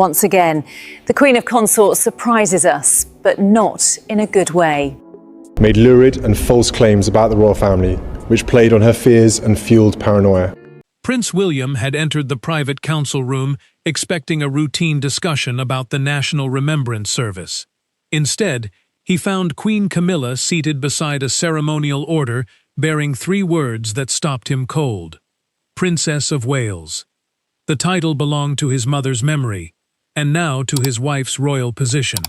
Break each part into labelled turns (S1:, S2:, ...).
S1: Once again, the Queen of Consorts surprises us, but not in a good way.
S2: Made lurid and false claims about the royal family, which played on her fears and fueled paranoia.
S3: Prince William had entered the private council room expecting a routine discussion about the National Remembrance Service. Instead, he found Queen Camilla seated beside a ceremonial order bearing 3 words that stopped him cold. Princess of Wales. The title belonged to his mother's memory, and now to his wife's royal position.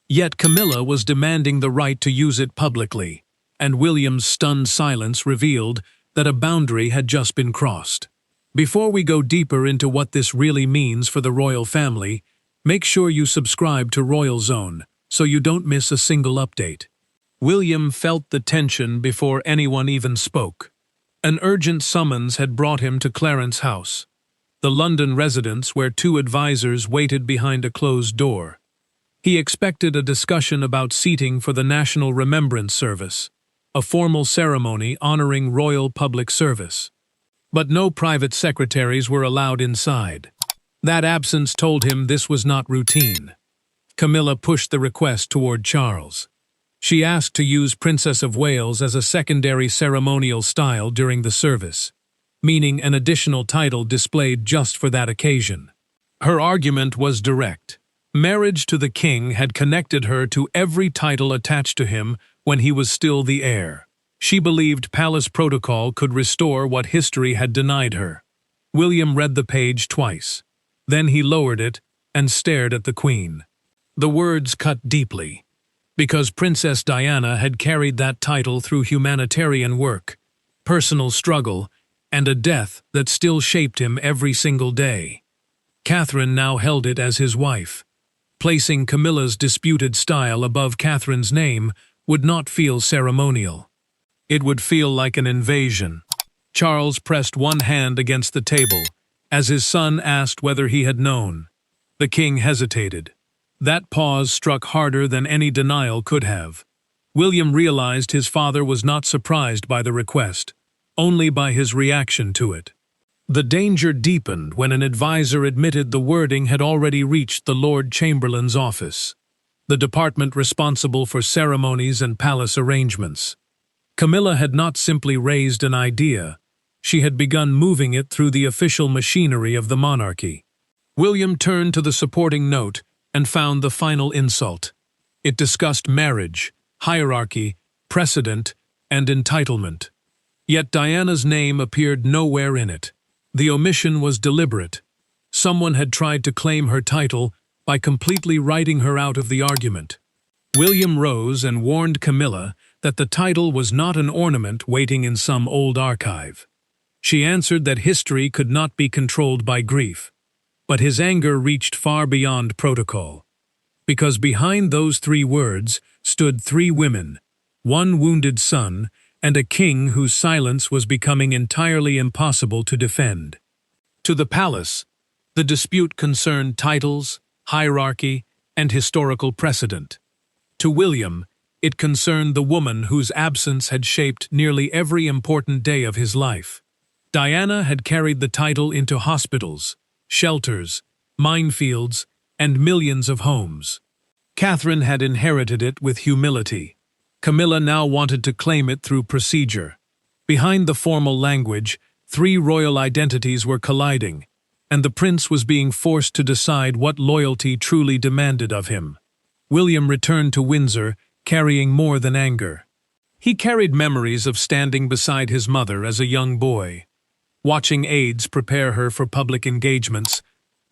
S3: Yet Camilla was demanding the right to use it publicly, and William's stunned silence revealed that a boundary had just been crossed. Before we go deeper into what this really means for the royal family, make sure you subscribe to Royal Zone so you don't miss a single update. William felt the tension before anyone even spoke. An urgent summons had brought him to Clarence House, the London residence where 2 advisors waited behind a closed door. He expected a discussion about seating for the National Remembrance Service, a formal ceremony honoring royal public service. But no private secretaries were allowed inside. That absence told him this was not routine. Camilla pushed the request toward Charles. She asked to use Princess of Wales as a secondary ceremonial style during the service, meaning an additional title displayed just for that occasion. Her argument was direct. Marriage to the king had connected her to every title attached to him when he was still the heir. She believed palace protocol could restore what history had denied her. William read the page twice. Then he lowered it and stared at the Queen. The words cut deeply, because Princess Diana had carried that title through humanitarian work, personal struggle, and a death that still shaped him every single day. Catherine now held it as his wife. Placing Camilla's disputed style above Catherine's name would not feel ceremonial. It would feel like an invasion. Charles pressed one hand against the table, as his son asked whether he had known. The king hesitated. That pause struck harder than any denial could have. William realized his father was not surprised by the request, only by his reaction to it. The danger deepened when an advisor admitted the wording had already reached the Lord Chamberlain's office, the department responsible for ceremonies and palace arrangements. Camilla had not simply raised an idea, she had begun moving it through the official machinery of the monarchy. William turned to the supporting note and found the final insult. It discussed marriage, hierarchy, precedent, and entitlement. Yet Diana's name appeared nowhere in it. The omission was deliberate. Someone had tried to claim her title by completely writing her out of the argument. William rose and warned Camilla that the title was not an ornament waiting in some old archive. She answered that history could not be controlled by grief. But his anger reached far beyond protocol. Because behind those 3 words stood 3 women, 1 wounded son, and a king whose silence was becoming entirely impossible to defend. To the palace, the dispute concerned titles, hierarchy, and historical precedent. To William, it concerned the woman whose absence had shaped nearly every important day of his life. Diana had carried the title into hospitals, shelters, minefields, and millions of homes. Catherine had inherited it with humility. Camilla now wanted to claim it through procedure. Behind the formal language, 3 royal identities were colliding, and the prince was being forced to decide what loyalty truly demanded of him. William returned to Windsor, carrying more than anger. He carried memories of standing beside his mother as a young boy, watching aides prepare her for public engagements,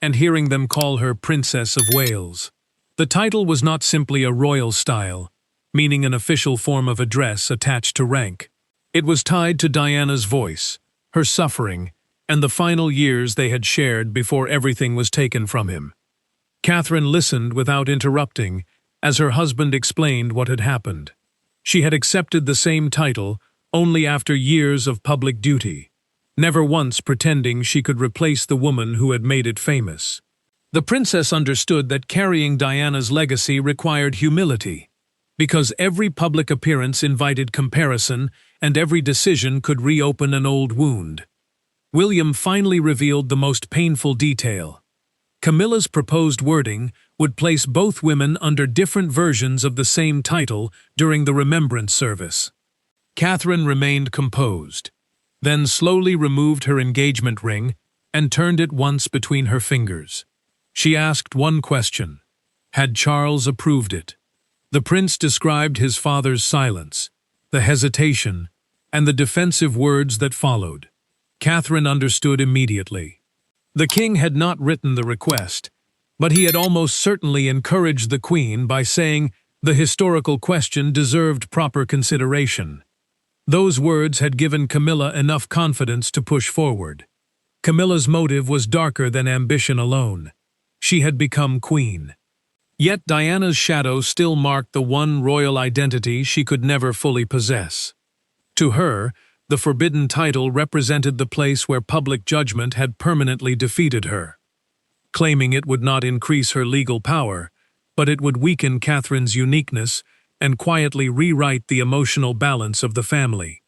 S3: and hearing them call her Princess of Wales. The title was not simply a royal style, meaning an official form of address attached to rank. It was tied to Diana's voice, her suffering, and the final years they had shared before everything was taken from him. Catherine listened without interrupting as her husband explained what had happened. She had accepted the same title only after years of public duty, never once pretending she could replace the woman who had made it famous. The princess understood that carrying Diana's legacy required humility, because every public appearance invited comparison and every decision could reopen an old wound. William finally revealed the most painful detail. Camilla's proposed wording would place both women under different versions of the same title during the remembrance service. Catherine remained composed, then slowly removed her engagement ring and turned it once between her fingers. She asked one question: had Charles approved it? The prince described his father's silence, the hesitation, and the defensive words that followed. Catherine understood immediately. The king had not written the request, but he had almost certainly encouraged the queen by saying the historical question deserved proper consideration. Those words had given Camilla enough confidence to push forward. Camilla's motive was darker than ambition alone. She had become queen. Yet Diana's shadow still marked the one royal identity she could never fully possess. To her, the forbidden title represented the place where public judgment had permanently defeated her. Claiming it would not increase her legal power, but it would weaken Catherine's uniqueness and quietly rewrite the emotional balance of the family.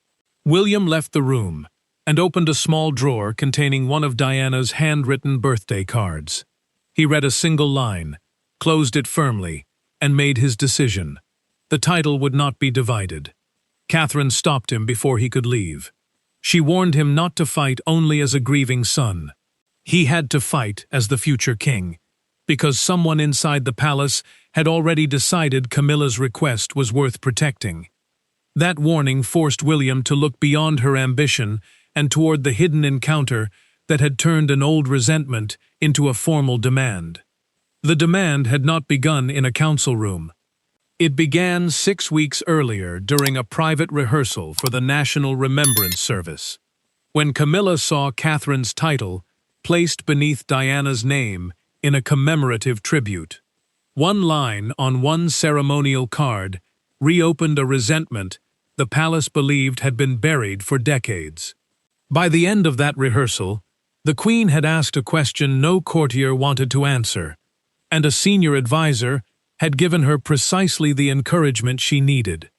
S3: William left the room and opened a small drawer containing one of Diana's handwritten birthday cards. He read a single line, closed it firmly, and made his decision. The title would not be divided. Catherine stopped him before he could leave. She warned him not to fight only as a grieving son. He had to fight as the future king, because someone inside the palace had already decided Camilla's request was worth protecting. That warning forced William to look beyond her ambition and toward the hidden encounter that had turned an old resentment into a formal demand. The demand had not begun in a council room. It began 6 weeks earlier during a private rehearsal for the National Remembrance Service. When Camilla saw Catherine's title placed beneath Diana's name in a commemorative tribute. One line on one ceremonial card reopened a resentment the palace believed had been buried for decades. By the end of that rehearsal, the queen had asked a question no courtier wanted to answer, and a senior advisor had given her precisely the encouragement she needed.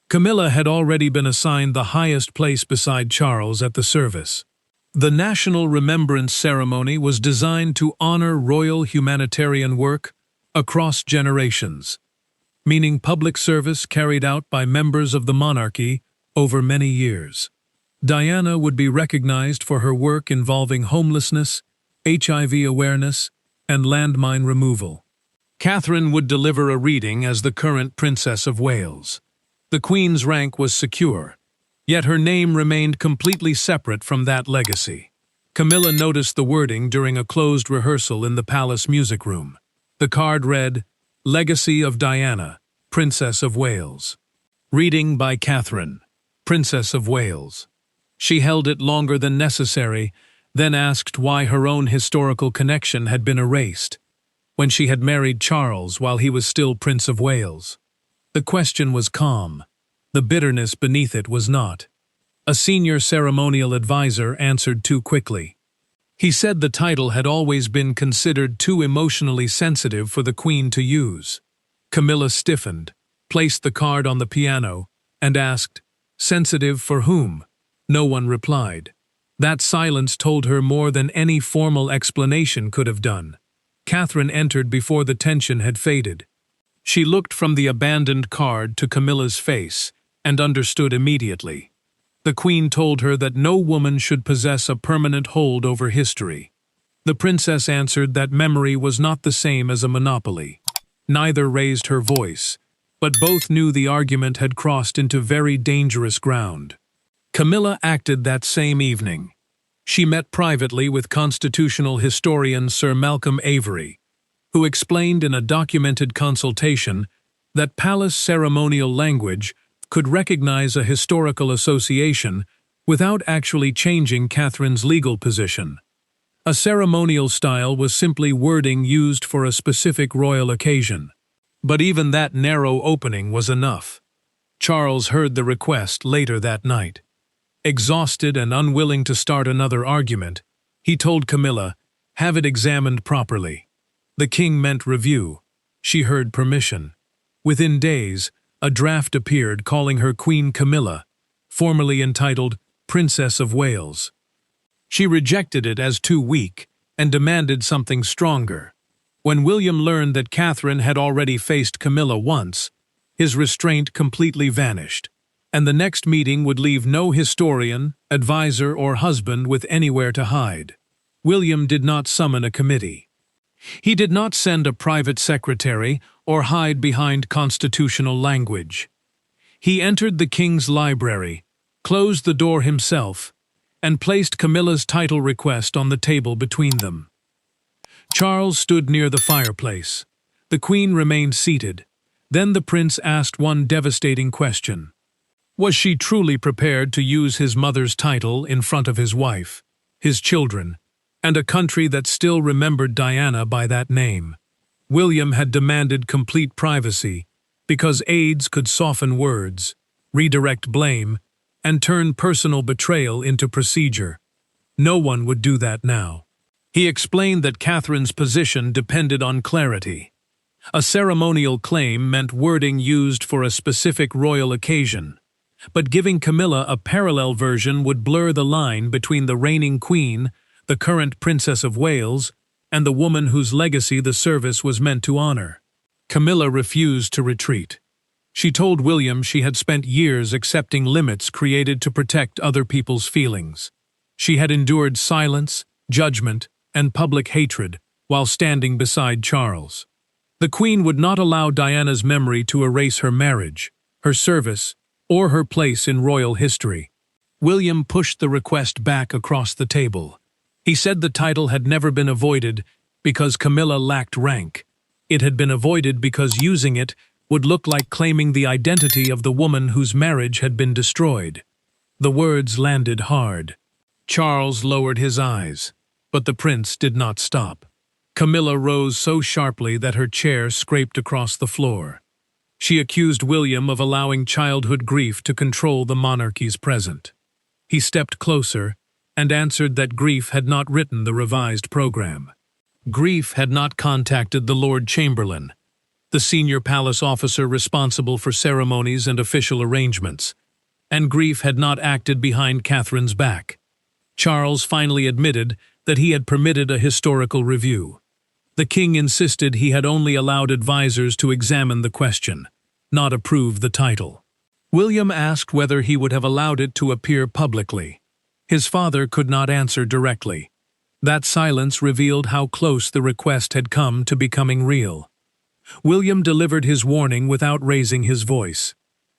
S3: Camilla had already been assigned the highest place beside Charles at the service. The National Remembrance Ceremony was designed to honor royal humanitarian work across generations, meaning public service carried out by members of the monarchy over many years. Diana would be recognized for her work involving homelessness, HIV awareness, and landmine removal. Catherine would deliver a reading as the current Princess of Wales. The Queen's rank was secure, yet her name remained completely separate from that legacy. Camilla noticed the wording during a closed rehearsal in the palace music room. The card read, "Legacy of Diana, Princess of Wales." Reading by Catherine, Princess of Wales. She held it longer than necessary, then asked why her own historical connection had been erased, when she had married Charles while he was still Prince of Wales. The question was calm. The bitterness beneath it was not. A senior ceremonial advisor answered too quickly. He said the title had always been considered too emotionally sensitive for the Queen to use. Camilla stiffened, placed the card on the piano, and asked, "Sensitive for whom?" No one replied. That silence told her more than any formal explanation could have done. Catherine entered before the tension had faded. She looked from the abandoned card to Camilla's face and understood immediately. The Queen told her that no woman should possess a permanent hold over history. The princess answered that memory was not the same as a monopoly. Neither raised her voice, but both knew the argument had crossed into very dangerous ground. Camilla acted that same evening. She met privately with constitutional historian Sir Malcolm Avery, who explained in a documented consultation that palace ceremonial language could recognize a historical association without actually changing Catherine's legal position. A ceremonial style was simply wording used for a specific royal occasion. But even that narrow opening was enough. Charles heard the request later that night. Exhausted and unwilling to start another argument, he told Camilla, "Have it examined properly." The king meant review. She heard permission. Within days, a draft appeared calling her Queen Camilla, formerly entitled Princess of Wales. She rejected it as too weak and demanded something stronger. When William learned that Catherine had already faced Camilla once, his restraint completely vanished, and the next meeting would leave no historian, advisor, or husband with anywhere to hide. William did not summon a committee. He did not send a private secretary or hide behind constitutional language. He entered the king's library, closed the door himself, and placed Camilla's title request on the table between them. Charles stood near the fireplace. The queen remained seated. Then the prince asked one devastating question. Was she truly prepared to use his mother's title in front of his wife, his children, and a country that still remembered Diana by that name? William had demanded complete privacy because aides could soften words, redirect blame, and turn personal betrayal into procedure. No one would do that now. He explained that Catherine's position depended on clarity. A ceremonial claim meant wording used for a specific royal occasion, but giving Camilla a parallel version would blur the line between the reigning queen, the current Princess of Wales, and the woman whose legacy the service was meant to honor. Camilla refused to retreat. She told William she had spent years accepting limits created to protect other people's feelings. She had endured silence, judgment, and public hatred while standing beside Charles. The Queen would not allow Diana's memory to erase her marriage, her service, or her place in royal history. William pushed the request back across the table. He said the title had never been avoided because Camilla lacked rank. It had been avoided because using it would look like claiming the identity of the woman whose marriage had been destroyed. The words landed hard. Charles lowered his eyes, but the prince did not stop. Camilla rose so sharply that her chair scraped across the floor. She accused William of allowing childhood grief to control the monarchy's present. He stepped closer and answered that grief had not written the revised program. Grief had not contacted the Lord Chamberlain, the senior palace officer responsible for ceremonies and official arrangements, and grief had not acted behind Catherine's back. Charles finally admitted that he had permitted a historical review. The king insisted he had only allowed advisors to examine the question, not approve the title. William asked whether he would have allowed it to appear publicly. His father could not answer directly. That silence revealed how close the request had come to becoming real. William delivered his warning without raising his voice.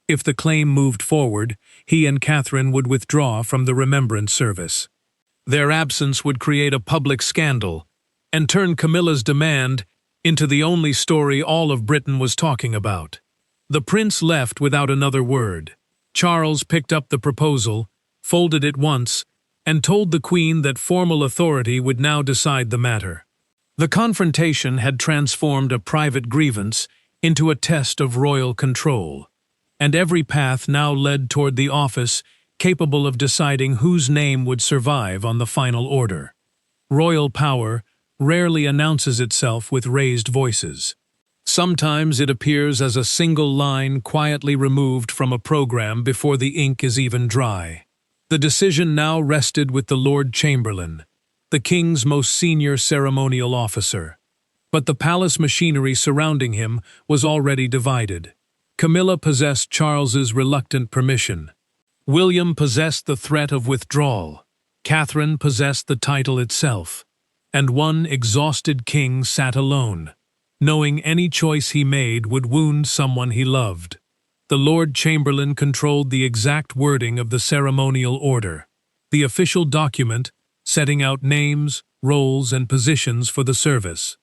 S3: If the claim moved forward, he and Catherine would withdraw from the Remembrance Service. Their absence would create a public scandal and turn Camilla's demand into the only story all of Britain was talking about. The prince left without another word. Charles picked up the proposal, folded it once, and told the Queen that formal authority would now decide the matter. The confrontation had transformed a private grievance into a test of royal control, and every path now led toward the office capable of deciding whose name would survive on the final order. Royal power rarely announces itself with raised voices. Sometimes it appears as a single line quietly removed from a program before the ink is even dry. The decision now rested with the Lord Chamberlain, the king's most senior ceremonial officer. But the palace machinery surrounding him was already divided. Camilla possessed Charles's reluctant permission. William possessed the threat of withdrawal. Catherine possessed the title itself. And one exhausted king sat alone, knowing any choice he made would wound someone he loved. The Lord Chamberlain controlled the exact wording of the ceremonial order, the official document setting out names, roles, and positions for the service.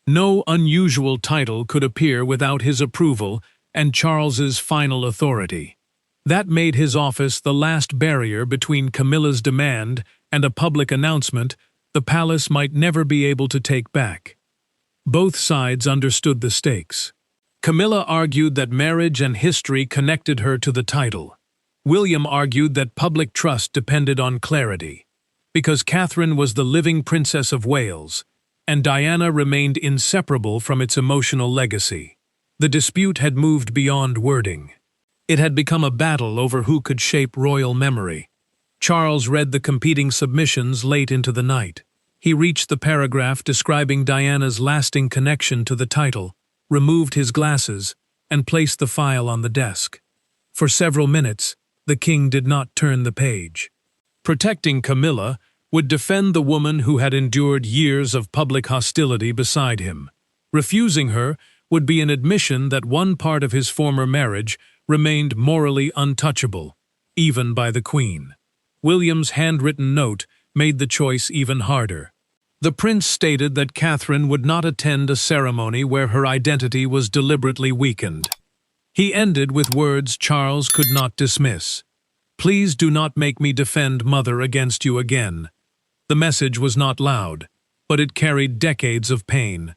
S3: No unusual title could appear without his approval and Charles's final authority. That made his office the last barrier between Camilla's demand and a public announcement the palace might never be able to take back. Both sides understood the stakes. Camilla argued that marriage and history connected her to the title. William argued that public trust depended on clarity, because Catherine was the living Princess of Wales, and Diana remained inseparable from its emotional legacy. The dispute had moved beyond wording. It had become a battle over who could shape royal memory. Charles read the competing submissions late into the night. He reached the paragraph describing Diana's lasting connection to the title, removed his glasses, and placed the file on the desk. For several minutes, the king did not turn the page. Protecting Camilla would defend the woman who had endured years of public hostility beside him. Refusing her would be an admission that one part of his former marriage remained morally untouchable, even by the Queen. William's handwritten note made the choice even harder. The prince stated that Catherine would not attend a ceremony where her identity was deliberately weakened. He ended with words Charles could not dismiss. "Please do not make me defend Mother against you again." The message was not loud, but it carried decades of pain.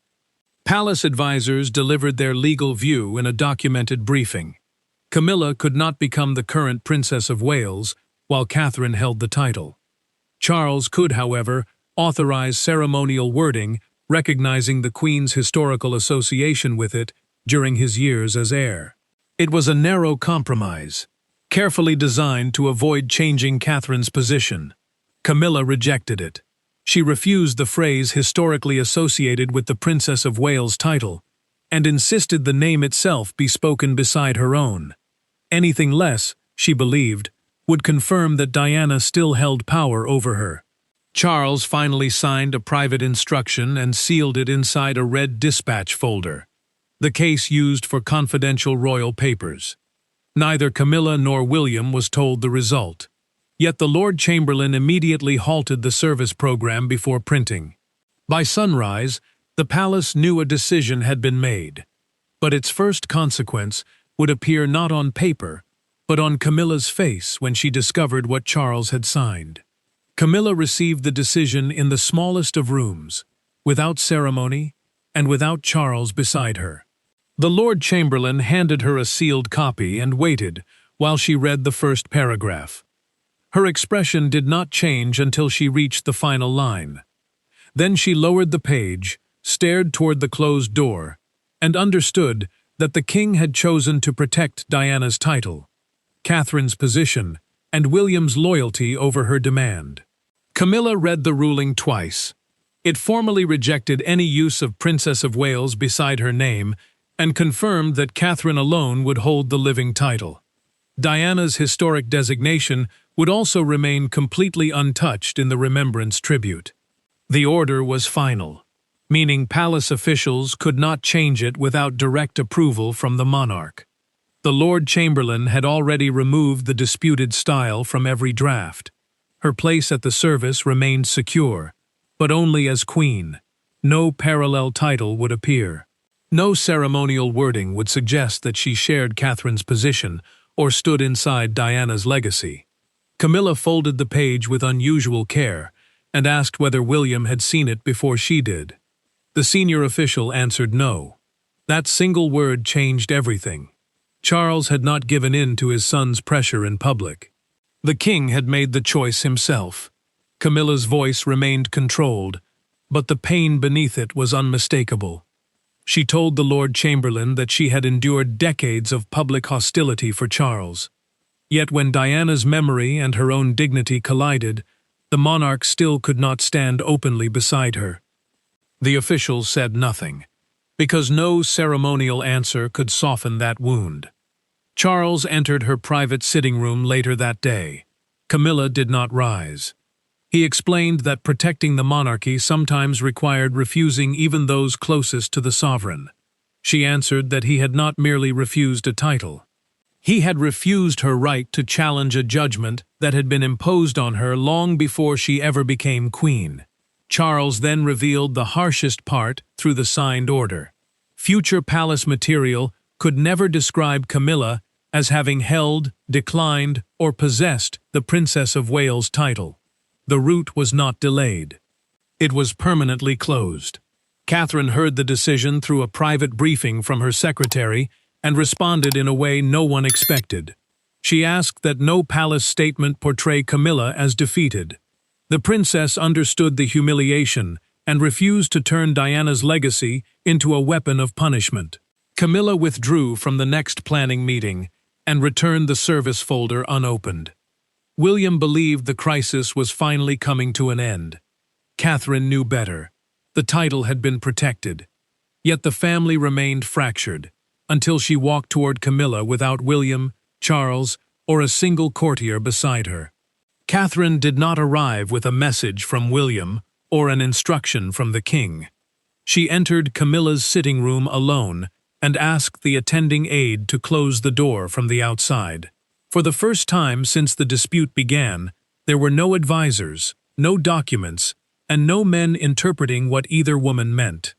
S3: Palace advisors delivered their legal view in a documented briefing. Camilla could not become the current Princess of Wales while Catherine held the title. Charles could, however, authorize ceremonial wording recognizing the Queen's historical association with it during his years as heir. It was a narrow compromise, carefully designed to avoid changing Catherine's position. Camilla rejected it. She refused the phrase historically associated with the Princess of Wales title, and insisted the name itself be spoken beside her own. Anything less, she believed, would confirm that Diana still held power over her. Charles finally signed a private instruction and sealed it inside a red dispatch folder, the case used for confidential royal papers. Neither Camilla nor William was told the result. Yet the Lord Chamberlain immediately halted the service program before printing. By sunrise, the palace knew a decision had been made, but its first consequence would appear not on paper, but on Camilla's face when she discovered what Charles had signed. Camilla received the decision in the smallest of rooms, without ceremony and without Charles beside her. The Lord Chamberlain handed her a sealed copy and waited while she read the first paragraph. Her expression did not change until she reached the final line. Then she lowered the page, stared toward the closed door, and understood that the king had chosen to protect Diana's title, Catherine's position, and William's loyalty over her demand. Camilla read the ruling twice. It formally rejected any use of Princess of Wales beside her name and confirmed that Catherine alone would hold the living title. Diana's historic designation would also remain completely untouched in the Remembrance Tribute. The order was final, meaning palace officials could not change it without direct approval from the monarch. The Lord Chamberlain had already removed the disputed style from every draft. Her place at the service remained secure, but only as queen. No parallel title would appear. No ceremonial wording would suggest that she shared Catherine's position or stood inside Diana's legacy. Camilla folded the page with unusual care and asked whether William had seen it before she did. The senior official answered no. That single word changed everything. Charles had not given in to his son's pressure in public. The king had made the choice himself. Camilla's voice remained controlled, but the pain beneath it was unmistakable. She told the Lord Chamberlain that she had endured decades of public hostility for Charles. Yet when Diana's memory and her own dignity collided, the monarch still could not stand openly beside her. The officials said nothing, because no ceremonial answer could soften that wound. Charles entered her private sitting room later that day. Camilla did not rise. He explained that protecting the monarchy sometimes required refusing even those closest to the sovereign. She answered that he had not merely refused a title. He had refused her right to challenge a judgment that had been imposed on her long before she ever became queen. Charles then revealed the harshest part through the signed order. Future palace material could never describe Camilla as having held, declined, or possessed the Princess of Wales title. The route was not delayed. It was permanently closed. Catherine heard the decision through a private briefing from her secretary and responded in a way no one expected. She asked that no palace statement portray Camilla as defeated. The princess understood the humiliation and refused to turn Diana's legacy into a weapon of punishment. Camilla withdrew from the next planning meeting and returned the service folder unopened. William believed the crisis was finally coming to an end. Catherine knew better. The title had been protected. Yet the family remained fractured, until she walked toward Camilla without William, Charles, or a single courtier beside her. Catherine did not arrive with a message from William or an instruction from the king. She entered Camilla's sitting room alone and asked the attending aide to close the door from the outside. For the first time since the dispute began, there were no advisors, no documents, and no men interpreting what either woman meant.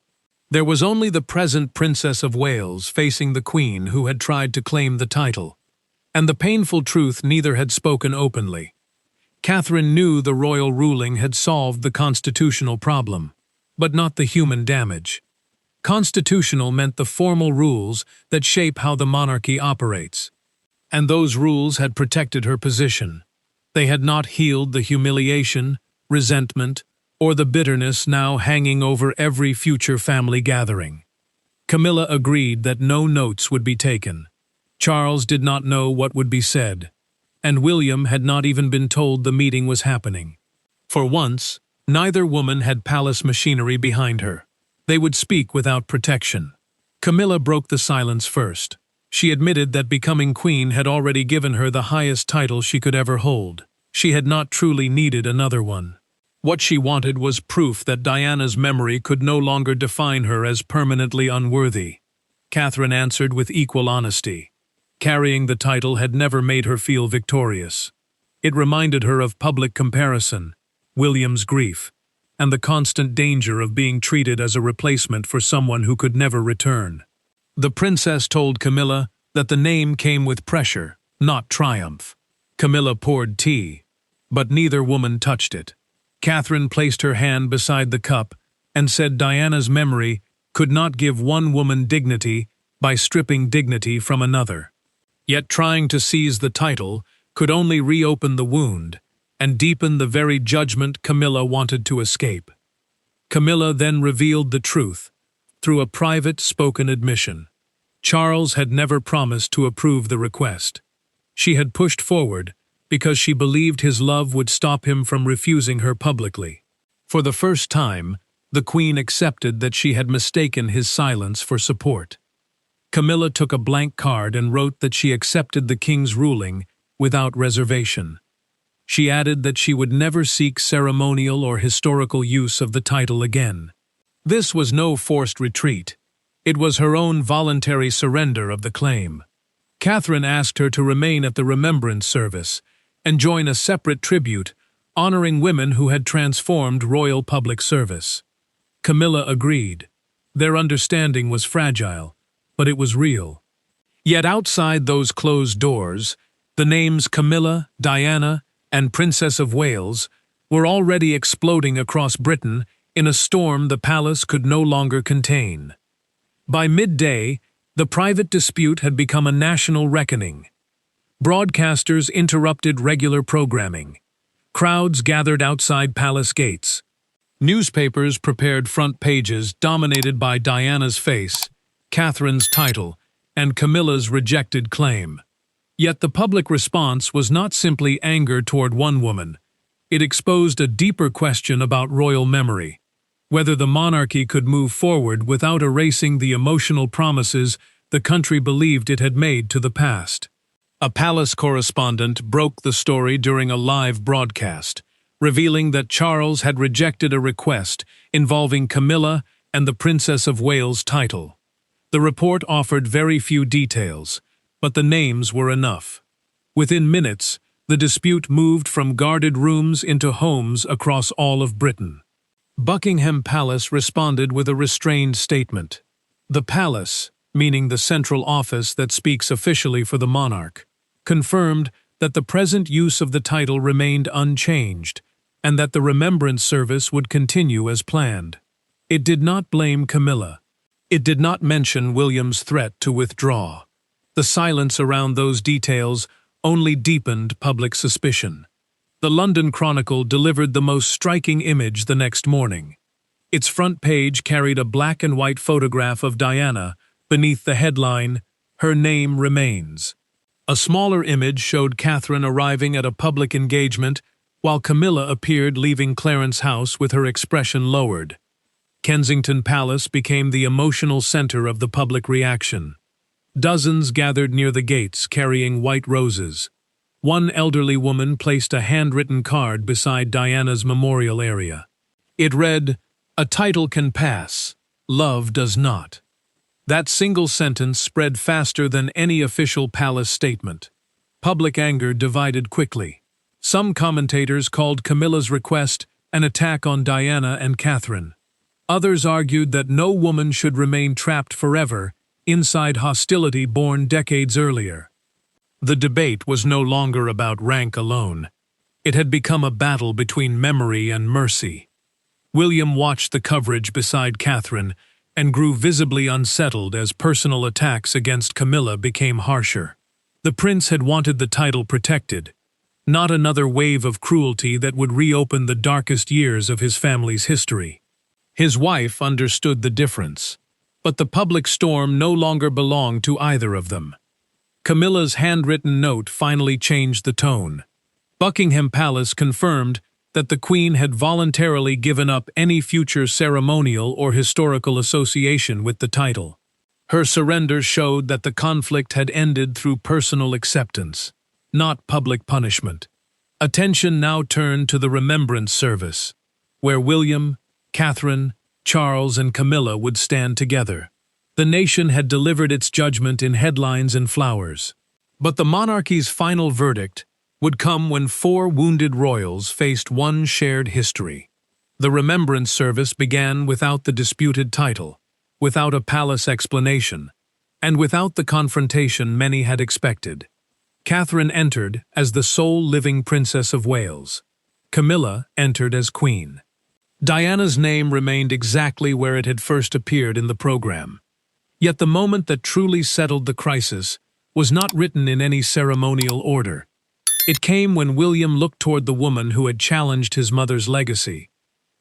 S3: There was only the present Princess of Wales facing the Queen who had tried to claim the title, and the painful truth neither had spoken openly. Catherine knew the royal ruling had solved the constitutional problem, but not the human damage. Constitutional meant the formal rules that shape how the monarchy operates. And those rules had protected her position. They had not healed the humiliation, resentment, or the bitterness now hanging over every future family gathering. Camilla agreed that no notes would be taken. Charles did not know what would be said, and William had not even been told the meeting was happening. For once, neither woman had palace machinery behind her. They would speak without protection. Camilla broke the silence first. She admitted that becoming queen had already given her the highest title she could ever hold. She had not truly needed another one. What she wanted was proof that Diana's memory could no longer define her as permanently unworthy. Catherine answered with equal honesty. Carrying the title had never made her feel victorious. It reminded her of public comparison, William's grief, and the constant danger of being treated as a replacement for someone who could never return. The princess told Camilla that the name came with pressure, not triumph. Camilla poured tea, but neither woman touched it. Catherine placed her hand beside the cup and said Diana's memory could not give one woman dignity by stripping dignity from another. Yet trying to seize the title could only reopen the wound and deepen the very judgment Camilla wanted to escape. Camilla then revealed the truth through a private spoken admission. Charles had never promised to approve the request. She had pushed forward because she believed his love would stop him from refusing her publicly. For the first time, the Queen accepted that she had mistaken his silence for support. Camilla took a blank card and wrote that she accepted the king's ruling without reservation. She added that she would never seek ceremonial or historical use of the title again. This was no forced retreat. It was her own voluntary surrender of the claim. Catherine asked her to remain at the Remembrance Service and join a separate tribute honoring women who had transformed royal public service. Camilla agreed. Their understanding was fragile, but it was real. Yet outside those closed doors, the names Camilla, Diana, and Princess of Wales were already exploding across Britain in a storm the palace could no longer contain. By midday, the private dispute had become a national reckoning. Broadcasters interrupted regular programming. Crowds gathered outside palace gates. Newspapers prepared front pages dominated by Diana's face, Catherine's title, and Camilla's rejected claim. Yet the public response was not simply anger toward one woman. It exposed a deeper question about royal memory, whether the monarchy could move forward without erasing the emotional promises the country believed it had made to the past. A palace correspondent broke the story during a live broadcast, revealing that Charles had rejected a request involving Camilla and the Princess of Wales title. The report offered very few details, but the names were enough. Within minutes, the dispute moved from guarded rooms into homes across all of Britain. Buckingham Palace responded with a restrained statement. The palace, meaning the central office that speaks officially for the monarch, confirmed that the present use of the title remained unchanged and that the Remembrance Service would continue as planned. It did not blame Camilla. It did not mention William's threat to withdraw. The silence around those details only deepened public suspicion. The London Chronicle delivered the most striking image the next morning. Its front page carried a black and white photograph of Diana beneath the headline, "Her Name Remains." A smaller image showed Catherine arriving at a public engagement while Camilla appeared leaving Clarence's house with her expression lowered. Kensington Palace became the emotional center of the public reaction. Dozens gathered near the gates carrying white roses. One elderly woman placed a handwritten card beside Diana's memorial area. It read, "A title can pass, love does not." That single sentence spread faster than any official palace statement. Public anger divided quickly. Some commentators called Camilla's request an attack on Diana and Catherine. Others argued that no woman should remain trapped forever inside hostility born decades earlier. The debate was no longer about rank alone. It had become a battle between memory and mercy. William watched the coverage beside Catherine and grew visibly unsettled as personal attacks against Camilla became harsher. The prince had wanted the title protected, not another wave of cruelty that would reopen the darkest years of his family's history. His wife understood the difference, but the public storm no longer belonged to either of them. Camilla's handwritten note finally changed the tone. Buckingham Palace confirmed that the Queen had voluntarily given up any future ceremonial or historical association with the title. Her surrender showed that the conflict had ended through personal acceptance, not public punishment. Attention now turned to the Remembrance Service, where William, Catherine, Charles, and Camilla would stand together. The nation had delivered its judgment in headlines and flowers. But the monarchy's final verdict would come when 4 wounded royals faced one shared history. The Remembrance Service began without the disputed title, without a palace explanation, and without the confrontation many had expected. Catherine entered as the sole living Princess of Wales. Camilla entered as Queen. Diana's name remained exactly where it had first appeared in the program. Yet the moment that truly settled the crisis was not written in any ceremonial order. It came when William looked toward the woman who had challenged his mother's legacy,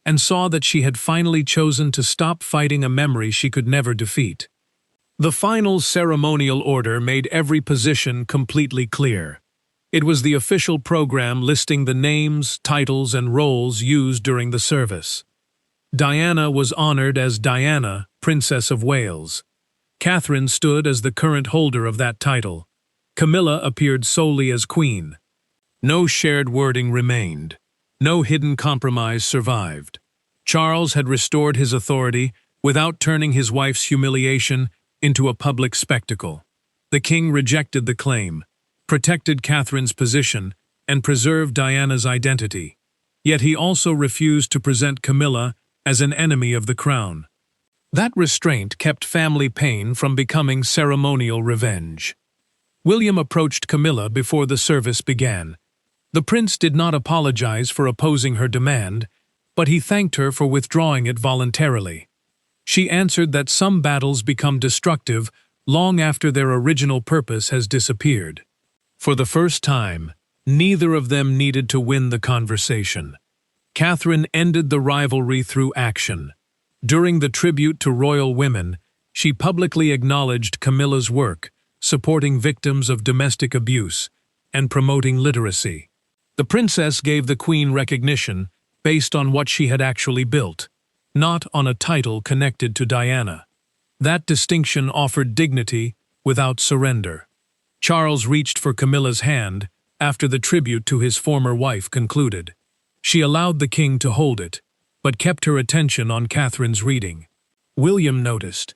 S3: and saw that she had finally chosen to stop fighting a memory she could never defeat. The final ceremonial order made every position completely clear. It was the official program listing the names, titles, and roles used during the service. Diana was honored as Diana, Princess of Wales. Catherine stood as the current holder of that title. Camilla appeared solely as Queen. No shared wording remained. No hidden compromise survived. Charles had restored his authority without turning his wife's humiliation into a public spectacle. The king rejected the claim, protected Catherine's position, and preserved Diana's identity. Yet he also refused to present Camilla as an enemy of the crown. That restraint kept family pain from becoming ceremonial revenge. William approached Camilla before the service began. The prince did not apologize for opposing her demand, but he thanked her for withdrawing it voluntarily. She answered that some battles become destructive long after their original purpose has disappeared. For the first time, neither of them needed to win the conversation. Catherine ended the rivalry through action. During the tribute to royal women, she publicly acknowledged Camilla's work, supporting victims of domestic abuse and promoting literacy. The princess gave the Queen recognition based on what she had actually built, not on a title connected to Diana. That distinction offered dignity without surrender. Charles reached for Camilla's hand after the tribute to his former wife concluded. She allowed the king to hold it, but kept her attention on Catherine's reading. William noticed.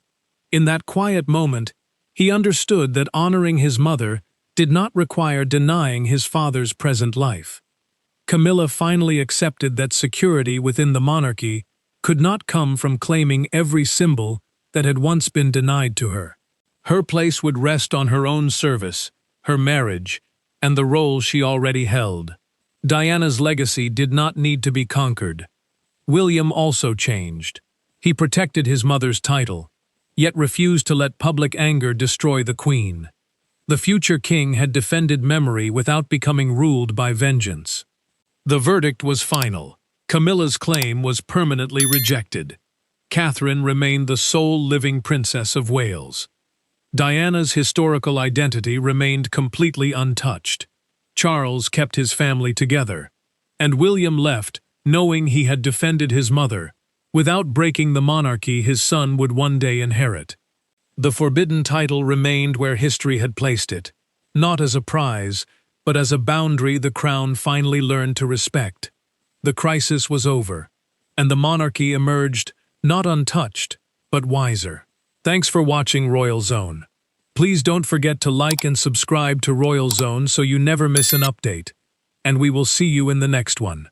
S3: In that quiet moment, he understood that honoring his mother did not require denying his father's present life. Camilla finally accepted that security within the monarchy could not come from claiming every symbol that had once been denied to her. Her place would rest on her own service, her marriage, and the role she already held. Diana's legacy did not need to be conquered. William also changed. He protected his mother's title, yet refused to let public anger destroy the Queen. The future king had defended memory without becoming ruled by vengeance. The verdict was final. Camilla's claim was permanently rejected. Catherine remained the sole living Princess of Wales. Diana's historical identity remained completely untouched. Charles kept his family together. And William left, knowing he had defended his mother. Without breaking the monarchy his son would one day inherit. The forbidden title remained where history had placed it, not as a prize, but as a boundary the crown finally learned to respect. The crisis was over, and the monarchy emerged not untouched, but wiser. Thanks for watching Royal Zone. Please don't forget to like and subscribe to Royal Zone so you never miss an update. And we will see you in the next one.